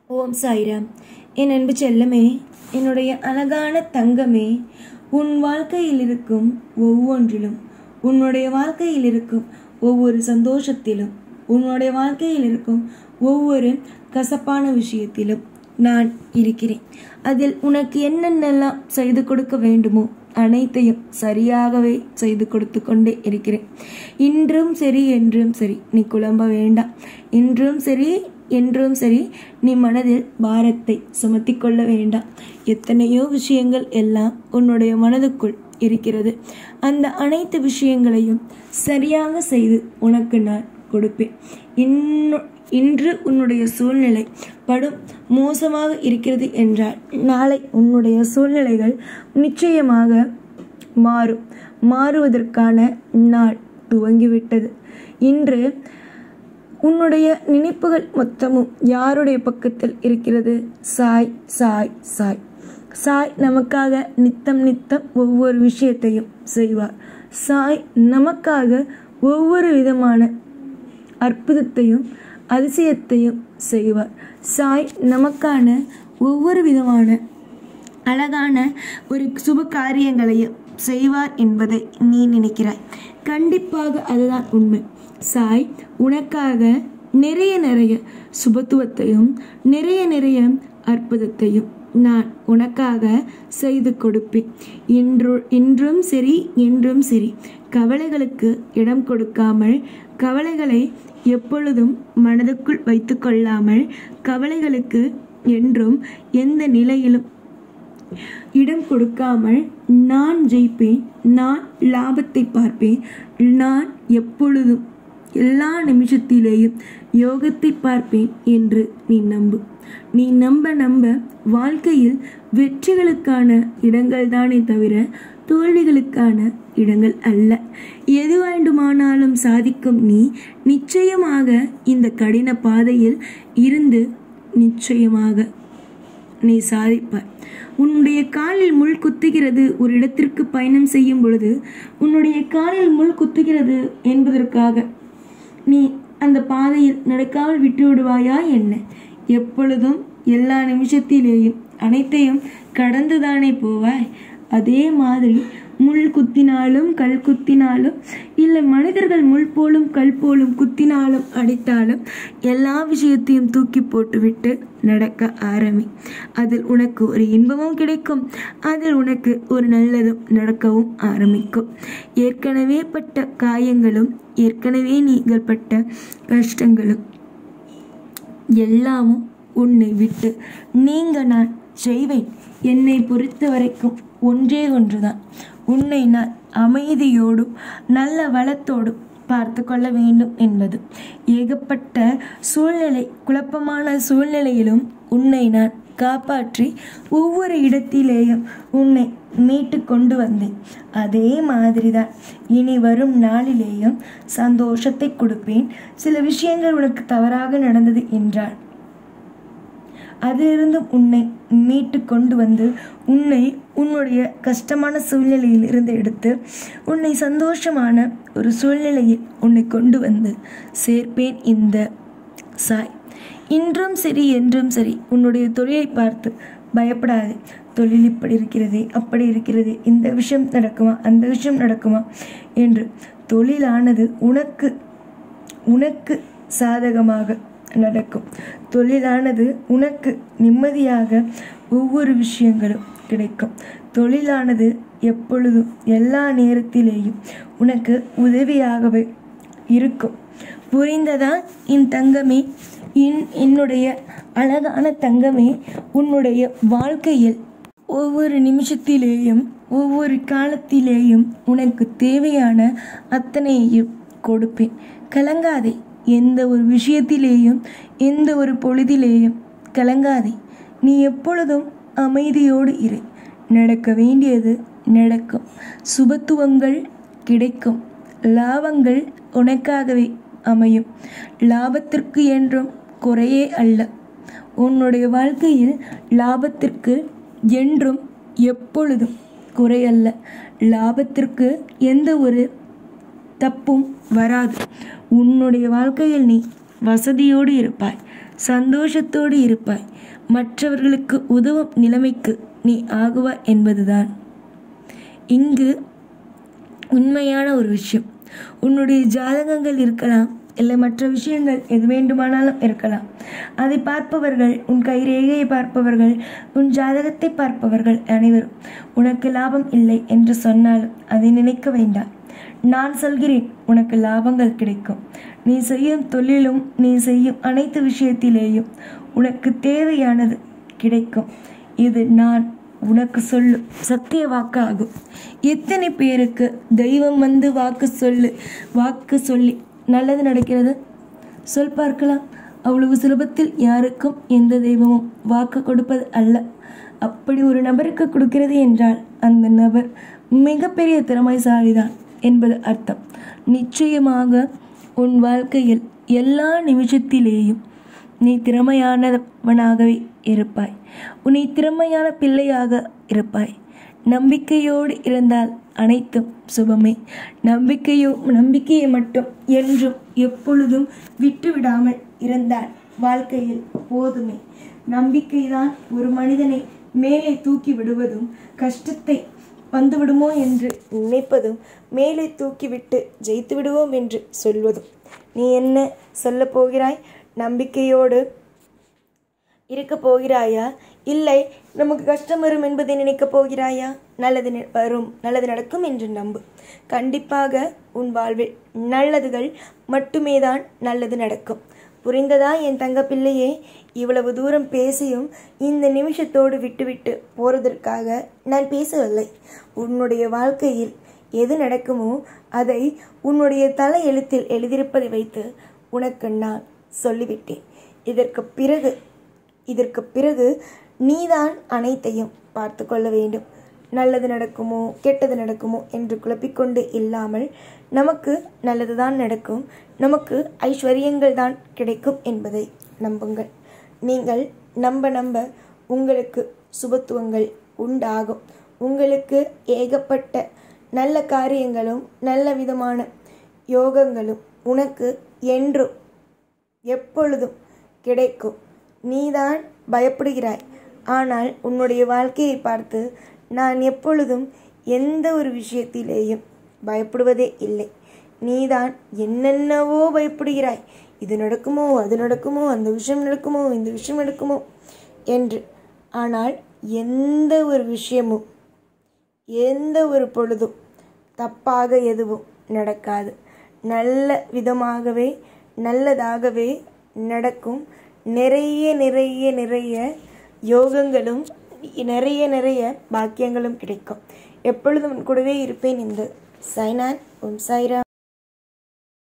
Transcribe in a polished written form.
ஓம் சாய்ராம். என் அன்பு செல்லமே, என்னுடைய அழகான தங்கமே, உன் வாழ்க்கையில் இருக்கும் ஒவ்வொன்றிலும், உன்னுடைய வாழ்க்கையில் இருக்கும் ஒவ்வொரு சந்தோஷத்திலும், உன்னுடைய வாழ்க்கையில் இருக்கும் ஒவ்வொரு கசப்பான விஷயத்திலும் நான் இருக்கிறேன். அதில் உனக்கு என்னென்னலாம் செய்து கொடுக்க வேண்டுமோ அனைத்தையும் சரியாகவே செய்து கொடுத்து கொண்டே இருக்கிறேன். இன்றும் சரி என்றும் சரி நீ குழம்ப வேண்டாம். இன்றும் சரி என்றும் சரி நீ மனதில் பாரத்தை சுமத்தி கொள்ள வேண்டாம். எத்தனையோ விஷயங்கள் எல்லாம் உன்னுடைய மனதுக்குள் இருக்கிறது. அந்த அனைத்து விஷயங்களையும் சரியாக செய்து உனக்கு நான் கொடுப்பேன். இன்று உன்னுடைய சூழ்நிலை படும் மோசமாக இருக்கிறது என்றால் நாளை உன்னுடைய சூழ்நிலைகள் நிச்சயமாக மாறுவதற்கான நாள் துவங்கிவிட்டது. இன்று உன்னுடைய நினைப்புகள் மொத்தமும் யாருடைய பக்கத்தில் இருக்கிறது? சாய் சாய் சாய். சாய் நமக்காக நித்தம் ஒவ்வொரு விஷயத்தையும் செய்வார். சாய் நமக்காக ஒவ்வொரு விதமான அற்புதத்தையும் அதிசயத்தையும் செய்வார். சாய் நமக்கான ஒவ்வொரு விதமான அழகான ஒரு சுப காரியங்களையும் செய்வார் என்பதை நீ நினைக்கிறாய். கண்டிப்பாக அதுதான் உண்மை. சாய் உனக்காக நிறைய சுபத்துவத்தையும் நிறைய அற்புதத்தையும் நான் உனக்காக செய்து கொடுப்பேன். இன்றும் சரி என்றும் சரி கவலைகளுக்கு இடம் கொடுக்காமல், கவலைகளை எப்பொழுதும் மனதுக்குள் வைத்து கொள்ளாமல், கவலைகளுக்கு என்றும் எந்த நிலையிலும் இடம் கொடுக்காமல் நான் ஜெயிப்பேன், நான் லாபத்தை பார்ப்பேன், நான் எப்பொழுதும் எல்லா நிமிஷத்திலேயும் யோகத்தை பார்ப்பேன் என்று நீ நம்பு. நீ நம்ப வாழ்க்கையில் வெற்றிகளுக்கான இடங்கள் தானே தவிர தோல்விகளுக்கான இடங்கள் அல்ல. எது வேண்டுமானாலும் சாதிக்கும் நீ நிச்சயமாக இந்த கடின பாதையில் இருந்து நிச்சயமாக நீ சாதிப்பாய். உன்னுடைய காலில் முள் குத்துகிறது. ஒரு இடத்திற்கு பயணம் செய்யும் பொழுது உன்னுடைய காலில் முள் குத்துகிறது என்பதற்காக நீ அந்த பாதையில் நடக்காமல் விட்டு விடுவாயா என்ன? எப்பொழுதும் எல்லா நிமிஷத்திலேயும் அனைத்தையும் கடந்துதானே போவாய். அதே மாதிரி முள் குத்தினாலும் கல் குத்தினாலும் இல்லை மனிதர்கள் முள் போலும் கல் போலும் குத்தினாலும் அடித்தாலும் எல்லா விஷயத்தையும் தூக்கி போட்டுவிட்டு நடக்க ஆரம்பி. அதில் உனக்கு ஒரு இன்பமும் கிடைக்கும். அதில் உனக்கு ஒரு நல்லதும் நடக்கவும் ஆரம்பிக்கும். ஏற்கனவே பட்ட காயங்களும் ஏற்கனவே நீங்கள் பட்ட கஷ்டங்களும் எல்லாமும் உன்னை விட்டு நீங்க நான் செய்வேன். என்னை பொறுத்த வரைக்கும் ஒன்றே ஒன்றுதான். உன்னை நான் அமைதியோடும் நல்ல வளத்தோடும் பார்த்து கொள்ள வேண்டும் என்பது. ஏகப்பட்ட சூழ்நிலை, குழப்பமான சூழ்நிலையிலும் உன்னை நான் காப்பாற்றி ஒவ்வொரு இடத்திலேயும் உன்னை மீட்டு கொண்டு வந்தேன். அதே மாதிரிதான் இனி வரும் நாளிலேயும் சந்தோஷத்தை கொடுப்பேன். சில விஷயங்கள் உனக்கு தவறாக நடந்தது என்றால் அதிலிருந்து உன்னை மீட்டு கொண்டு வந்து உன்னை உன்னுடைய கஷ்டமான சூழ்நிலையில் இருந்து எடுத்து உன்னை சந்தோஷமான ஒரு சூழ்நிலையில் உன்னை கொண்டு வந்து சேர்ப்பேன் இந்த சாய். இன்றும் சரி என்றும் சரி உன்னுடைய தொழிலை பார்த்து பயப்படாது. தொழில் இப்படி இருக்கிறது, அப்படி இருக்கிறது, இந்த விஷயம் நடக்குமா, அந்த விஷயம் நடக்குமா என்று தொழிலானது உனக்கு சாதகமாக நடக்கும். தொழிலானது உனக்கு நிம்மதியாக ஒவ்வொரு விஷயங்களும் கிடைக்கும். தொழிலானது எப்பொழுதும் எல்லா நேரத்திலேயும் உனக்கு உதவியாகவே இருக்கும். புரிந்ததா என் தங்கமே? என்னுடைய அழகான தங்கமே, உன்னுடைய வாழ்க்கையில் ஒவ்வொரு நிமிஷத்திலேயும் ஒவ்வொரு காலத்திலேயும் உனக்கு தேவையான அத்தனையும் கொடுப்பேன். கலங்காதே. எந்த ஒரு விஷயத்திலேயும் எந்த ஒரு பொழுதிலேயும் கலங்காதே. நீ எப்பொழுதும் அமைதியோடு இரு. நடக்க வேண்டியது நடக்கும். சுபத்துவங்கள் கிடைக்கும். லாபங்கள் உனக்காகவே அமையும். லாபத்திற்கு என்றும் குறையே அல்ல. உன்னுடைய வாழ்க்கையில் லாபத்திற்கு என்றும் எப்பொழுதும் குறையல்ல. லாபத்திற்கு எந்த ஒரு தப்பும் வராது. உன்னுடைய வாழ்க்கையில் நீ வசதியோடு இருப்பாய், சந்தோஷத்தோடு இருப்பாய், மற்றவர்களுக்கு உதவும் நிலைமைக்கு நீ ஆகுவாய் என்பதுதான் இங்கு உண்மையான ஒரு விஷயம். உன்னுடைய ஜாதகங்கள் இருக்கலாம், இல்லை மற்ற விஷயங்கள் எது வேண்டுமானாலும் இருக்கலாம். அதை பார்ப்பவர்கள், உன் கைரேகையை பார்ப்பவர்கள், உன் ஜாதகத்தை பார்ப்பவர்கள் அனைவரும் உனக்கு லாபம் இல்லை என்று சொன்னாலும் அதை நினைக்க வேண்டாம். நான் சொல்கிறேன், உனக்கு லாபங்கள் கிடைக்கும். நீ செய்யும் தொழிலும், நீ செய்யும் அனைத்து விஷயத்திலேயும் உனக்கு தேவையானது கிடைக்கும். இது நான் உனக்கு சொல்லும் சத்திய வாக்காகும். எத்தனை பேருக்கு தெய்வம் வந்து வாக்கு சொல்லி நல்லது நடக்கிறது? சொல் பார்க்கலாம். அவ்வளவு சுலபத்தில் யாருக்கும் எந்த தெய்வமும் வாக்கு கொடுப்பது அல்ல. அப்படி ஒரு நபருக்கு கொடுக்கிறது என்றால் அந்த நபர் மிகப்பெரிய திறமைசாலிதான் என்பது அர்த்தம். நிச்சயமாக உன் வாழ்க்கையில் எல்லா நிமிஷத்திலேயும் நீ திறமையானவனாகவே இருப்பாய். உன்னை திறமையான பிள்ளையாக இருப்பாய். நம்பிக்கையோடு இருந்தால் அனைத்தும் சுபமே. நம்பிக்கையை மட்டும் என்றும் எப்பொழுதும் விட்டுவிடாமல் இருந்தால் வாழ்க்கையில் போதுமே. நம்பிக்கைதான் ஒரு மனிதனை மேலே தூக்கி விடுவதும், கஷ்டத்தை வந்துவிடுமோ என்று நினைப்பதும், மேலே தூக்கிவிட்டு ஜெயித்து விடுவோம் என்று சொல்வதும். நீ என்ன சொல்ல போகிறாய்? நம்பிக்கையோடு இருக்க போகிறாயா? இல்லை நமக்கு கஷ்டம் வரும் என்பதை நினைக்கப் போகிறாயா? நல்லது வரும், நல்லது நடக்கும் என்று நம்பு. கண்டிப்பாக உன் வாழ்வில் நல்லதுகள் மட்டுமே தான் நல்லது நடக்கும். புரிந்ததா என் தங்க பிள்ளையே? இவ்வளவு தூரம் பேசியும் இந்த நிமிஷத்தோடு விட்டுவிட்டு போறதற்காக நான் பேசவில்லை. உன்னுடைய வாழ்க்கையில் எது நடக்குமோ அதை உன்னுடைய தலை எழுத்தில் எழுதியிருப்பதை வைத்து உனக்கு நான் சொல்லிவிட்டேன். இதற்கு பிறகு நீதான் அனைத்தையும் பார்த்து கொள்ள வேண்டும். நல்லது நடக்குமோ கெட்டது நடக்குமோ என்று குழப்பிக்கொண்டு இல்லாமல், நமக்கு நல்லதுதான் நடக்கும், நமக்கு ஐஸ்வர்யங்கள் தான் கிடைக்கும் என்பதை நம்புங்கள். நீங்கள் நம்ப உங்களுக்கு சுபத்துவங்கள் உண்டாகும். உங்களுக்கு ஏகப்பட்ட நல்ல காரியங்களும் நல்ல விதமான யோகங்களும் உனக்கு என்றும் எப்பொழுதும் கிடைக்கும். நீதான் பயப்படுகிறாய். ஆனால் உன்னுடைய வாழ்க்கையை பார்த்து நான் எப்பொழுதும் எந்த ஒரு விஷயத்திலேயும் பயப்படுவதே இல்லை. நீதான் என்னென்னவோ பயப்படுகிறாய். இது நடக்குமோ, அது நடக்குமோ, அந்த விஷயம் நடக்குமோ, இந்த விஷயம் நடக்குமோ என்று. ஆனால் எந்த ஒரு விஷயமும், எந்த ஒரு பொழுதும் தப்பாக எதுவும் நடக்காது. நல்ல விதமாகவே நல்லதாகவே நடக்கும். நிறைய யோகங்களும் நிறைய பாக்கியங்களும் கிடைக்கும். எப்பொழுதும் கூடவே இருப்பேன். இந்த சைனான் உன் சாய்ரா.